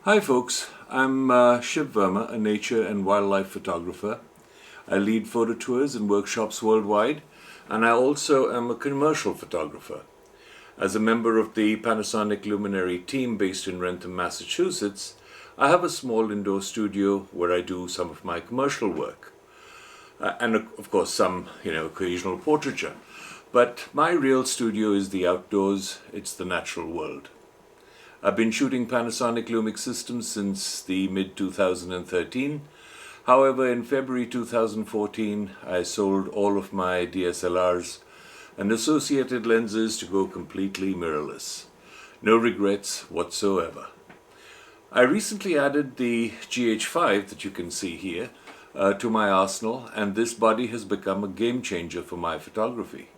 Hi folks, I'm Shiv Verma, a nature and wildlife photographer. I lead photo tours and workshops worldwide, and I also am a commercial photographer. As a member of the Panasonic Luminary team based in Rentham, Massachusetts, I have a small indoor studio where I do some of my commercial work. And of course some, occasional portraiture. But my real studio is the outdoors, it's the natural world. I've been shooting Panasonic Lumix systems since the mid-2013. However, in February 2014, I sold all of my DSLRs and associated lenses to go completely mirrorless. No regrets whatsoever. I recently added the GH5 that you can see here to my arsenal, and this body has become a game changer for my photography.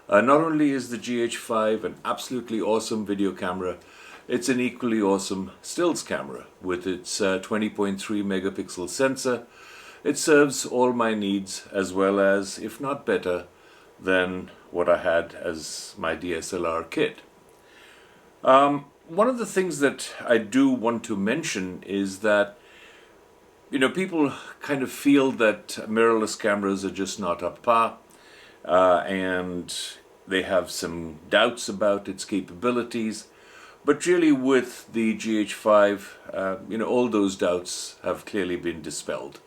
Not only is the GH5 an absolutely awesome video camera, it's an equally awesome stills camera with its 20.3 megapixel sensor. It serves all my needs as well as, if not better, than what I had as my DSLR kit. One of the things that I do want to mention is that people kind of feel that mirrorless cameras are just not up par, and they have some doubts about its capabilities. But really with the GH5, all those doubts have clearly been dispelled.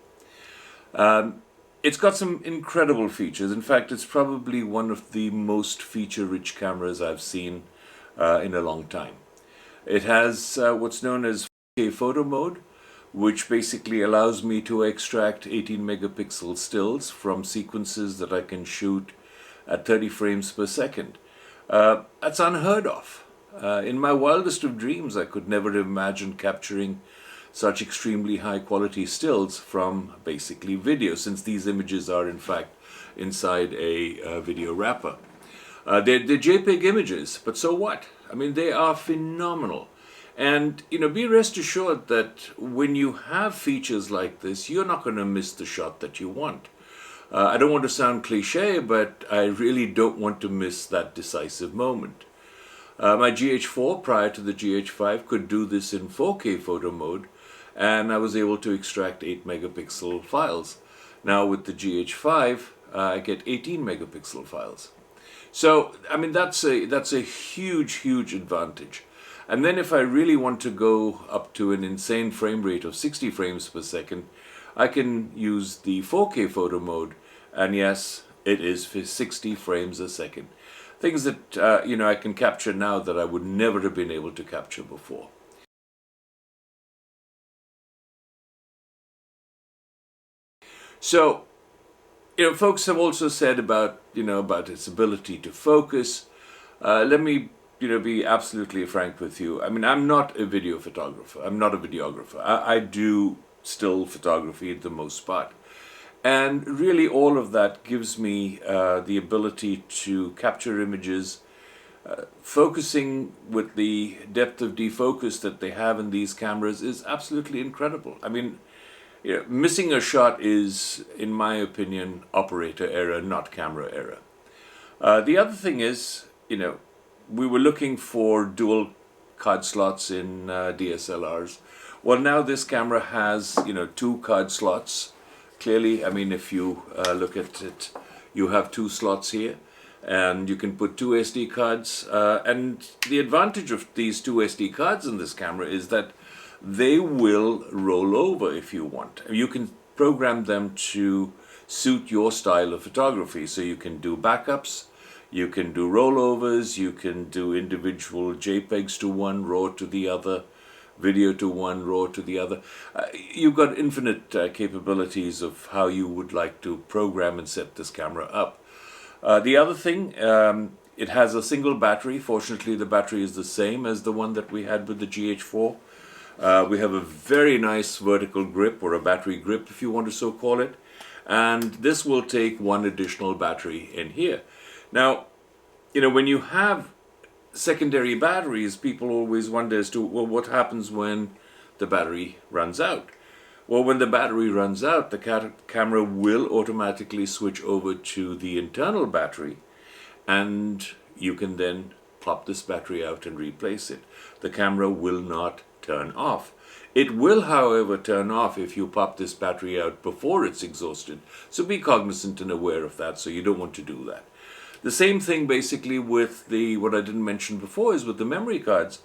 It's got some incredible features. In fact, it's probably one of the most feature-rich cameras I've seen in a long time. It has what's known as 4K photo mode, which basically allows me to extract 18 megapixel stills from sequences that I can shoot at 30 frames per second. That's unheard of. In my wildest of dreams, I could never have imagined capturing such extremely high quality stills from basically video, since these images are in fact inside a video wrapper. They're JPEG images, but so what? I mean, they are phenomenal. And be rest assured that when you have features like this, you're not going to miss the shot that you want. I don't want to sound cliche, but I really don't want to miss that decisive moment. My GH4 prior to the GH5 could do this in 4K photo mode, and I was able to extract 8 megapixel files. Now with the GH5, I get 18 megapixel files. So, I mean, that's a huge advantage. And then if I really want to go up to an insane frame rate of 60 frames per second, I can use the 4K photo mode, and yes, it is for 60 frames a second. Things that I can capture now that I would never have been able to capture before. So, folks have also said about its ability to focus. Let me be absolutely frank with you. I mean, I'm not a video photographer. I'm not a videographer. I do still photography at the most part. And really all of that gives me the ability to capture images, focusing with the depth of defocus that they have in these cameras is absolutely incredible. I mean, missing a shot is, in my opinion, operator error, not camera error. The other thing is, we were looking for dual card slots in DSLRs. Well, now this camera has, 2 card slots. Clearly, I mean, if you look at it, you have 2 slots here, and you can put 2 SD cards. And the advantage of these 2 SD cards in this camera is that they will roll over if you want. You can program them to suit your style of photography. So you can do backups, you can do rollovers, you can do individual JPEGs to one, RAW to the other, video to one, RAW to the other. You've got infinite capabilities of how you would like to program and set this camera up. The other thing, it has a single battery. Fortunately, the battery is the same as the one that we had with the GH4. We have a very nice vertical grip, or a battery grip if you want to so call it. And this will take 1 additional battery in here. Now, when you have secondary batteries, people always wonder as to, well, what happens when the battery runs out? Well, when the battery runs out, the camera will automatically switch over to the internal battery, and you can then plop this battery out and replace it. The camera will not turn off. It will, however, turn off if you pop this battery out before it's exhausted. So be cognizant and aware of that, so you don't want to do that. The same thing basically with what I didn't mention before is with the memory cards.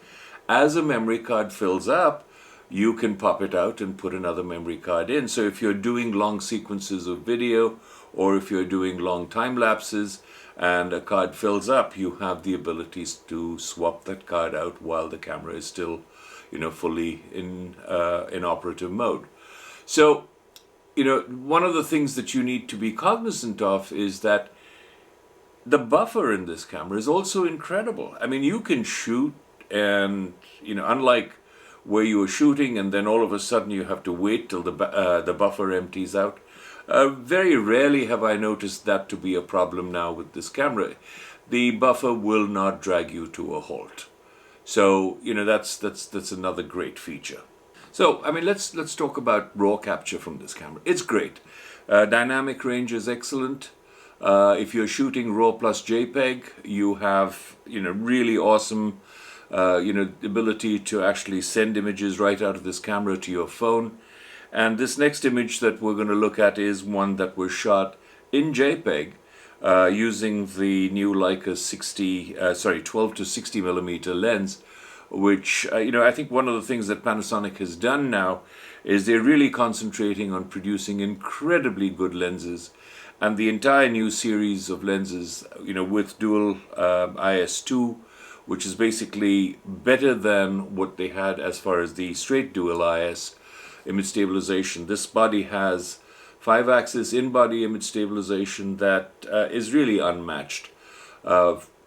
As a memory card fills up, you can pop it out and put another memory card in. So if you're doing long sequences of video, or if you're doing long time lapses and a card fills up, you have the ability to swap that card out while the camera is still, fully in operative mode. So, one of the things that you need to be cognizant of is that the buffer in this camera is also incredible. I mean, you can shoot and, unlike where you were shooting and then all of a sudden you have to wait till the buffer empties out. Very rarely have I noticed that to be a problem now with this camera. The buffer will not drag you to a halt. So, that's another great feature. So, I mean, let's talk about RAW capture from this camera. It's great. Dynamic range is excellent. If you're shooting RAW plus JPEG, you have, really awesome ability to actually send images right out of this camera to your phone. And this next image that we're going to look at is one that was shot in JPEG using the new Leica 12 to 60 millimeter lens, which I think one of the things that Panasonic has done now is they're really concentrating on producing incredibly good lenses, and the entire new series of lenses, with dual IS2, which is basically better than what they had as far as the straight dual IS image stabilization. This body has 5-axis in-body image stabilization that is really unmatched.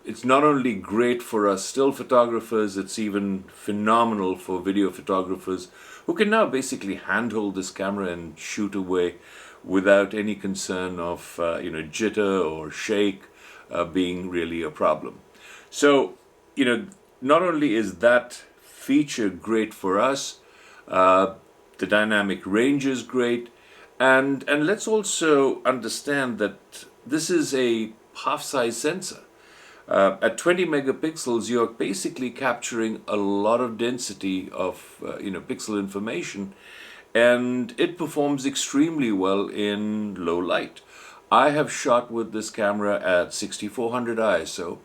It's not only great for us still photographers, it's even phenomenal for video photographers who can now basically handhold this camera and shoot away without any concern of jitter or shake being really a problem. So, not only is that feature great for us, the dynamic range is great, and let's also understand that this is a half-size sensor. At 20 megapixels, you're basically capturing a lot of density of pixel information, and it performs extremely well in low light. I have shot with this camera at 6400 ISO,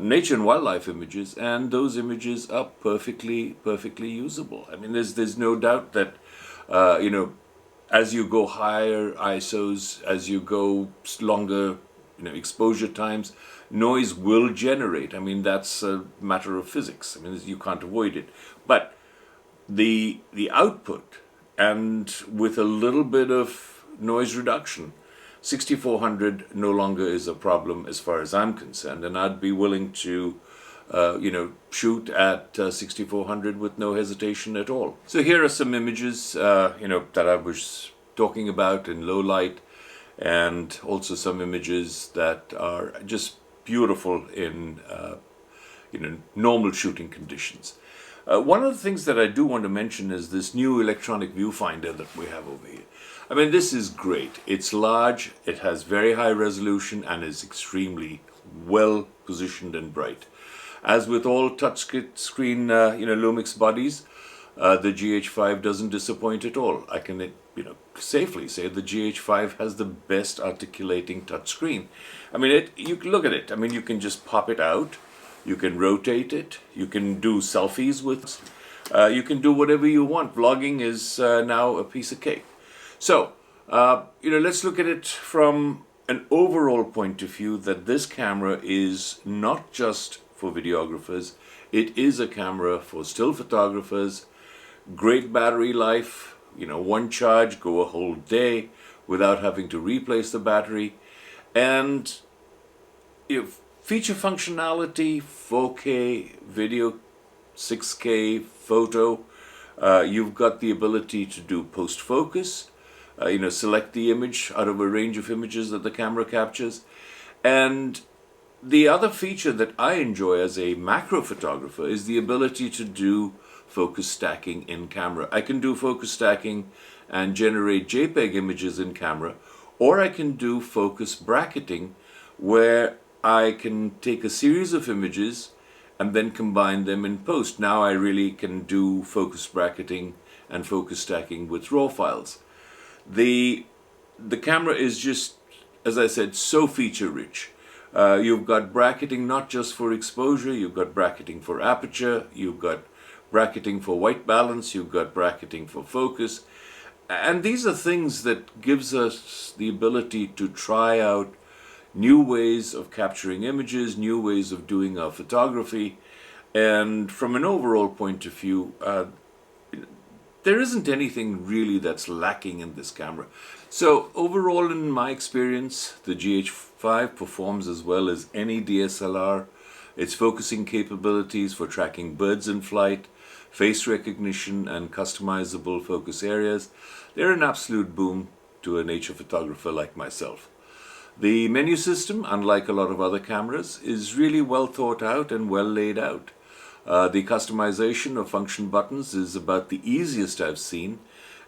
nature and wildlife images, and those images are perfectly usable. I mean, there's no doubt that as you go higher ISOs, as you go longer exposure times, noise will generate. I mean, that's a matter of physics. I mean, you can't avoid it. But the output, and with a little bit of noise reduction, 6400 no longer is a problem as far as I'm concerned, and I'd be willing to shoot at 6400 with no hesitation at all. So here are some images that I was talking about in low light, and also some images that are just beautiful in normal shooting conditions. One of the things that I do want to mention is this new electronic viewfinder that we have over here. I mean, this is great. It's large, it has very high resolution, and is extremely well positioned and bright. As with all touchscreen Lumix bodies, the GH5 doesn't disappoint at all. I can safely say the GH5 has the best articulating touchscreen. I mean, you can look at it. I mean, you can just pop it out, you can rotate it, you can do selfies with it, you can do whatever you want. Vlogging is now a piece of cake. So, let's look at it from an overall point of view, that this camera is not just for videographers, it is a camera for still photographers. Great battery life, one charge, go a whole day without having to replace the battery. And feature functionality, 4K video, 6K photo, you've got the ability to do post-focus, select the image out of a range of images that the camera captures. And the other feature that I enjoy as a macro photographer is the ability to do focus stacking in camera. I can do focus stacking and generate JPEG images in camera, or I can do focus bracketing, where I can take a series of images and then combine them in post. Now I really can do focus bracketing and focus stacking with raw files. The camera is just, as I said, so feature rich. You've got bracketing not just for exposure, you've got bracketing for aperture, you've got bracketing for white balance, you've got bracketing for focus. And these are things that gives us the ability to try out new ways of capturing images, new ways of doing our photography. And from an overall point of view, there isn't anything really that's lacking in this camera. So overall, in my experience, the GH5 performs as well as any DSLR. Its focusing capabilities for tracking birds in flight, face recognition, and customizable focus areas, they're an absolute boon to a nature photographer like myself. The menu system, unlike a lot of other cameras, is really well thought out and well laid out. The customization of function buttons is about the easiest I've seen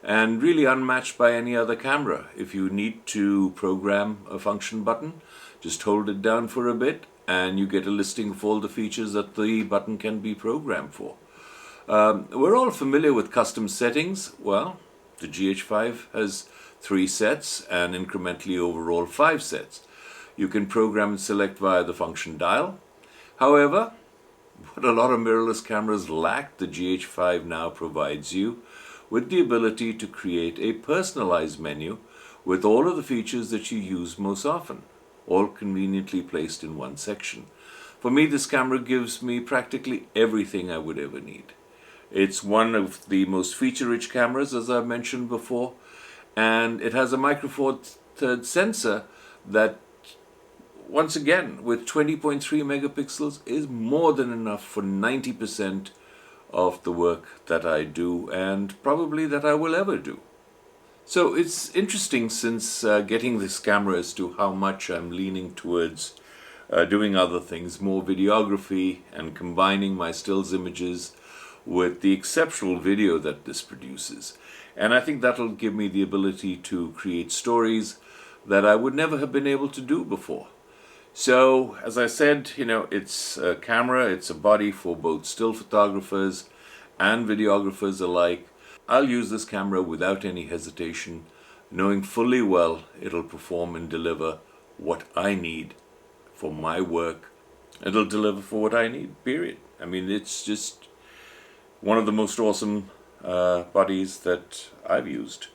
and really unmatched by any other camera. If you need to program a function button, just hold it down for a bit and you get a listing of all the features that the button can be programmed for. We're all familiar with custom settings. Well, the GH5 has 3 sets and incrementally overall 5 sets. You can program and select via the function dial. However, what a lot of mirrorless cameras lack, the GH5 now provides you with the ability to create a personalized menu with all of the features that you use most often, all conveniently placed in one section. For me, this camera gives me practically everything I would ever need. It's one of the most feature-rich cameras, as I've mentioned before, and it has a Micro Four Thirds sensor that, once again, with 20.3 megapixels, is more than enough for 90% of the work that I do and probably that I will ever do. So it's interesting, since getting this camera, as to how much I'm leaning towards doing other things, more videography, and combining my stills images with the exceptional video that this produces. And I think that'll give me the ability to create stories that I would never have been able to do before. So, as I said, it's a camera, it's a body for both still photographers and videographers alike. I'll use this camera without any hesitation, knowing fully well it'll perform and deliver what I need for my work. It'll deliver for what I need, period. I mean, it's just one of the most awesome bodies that I've used.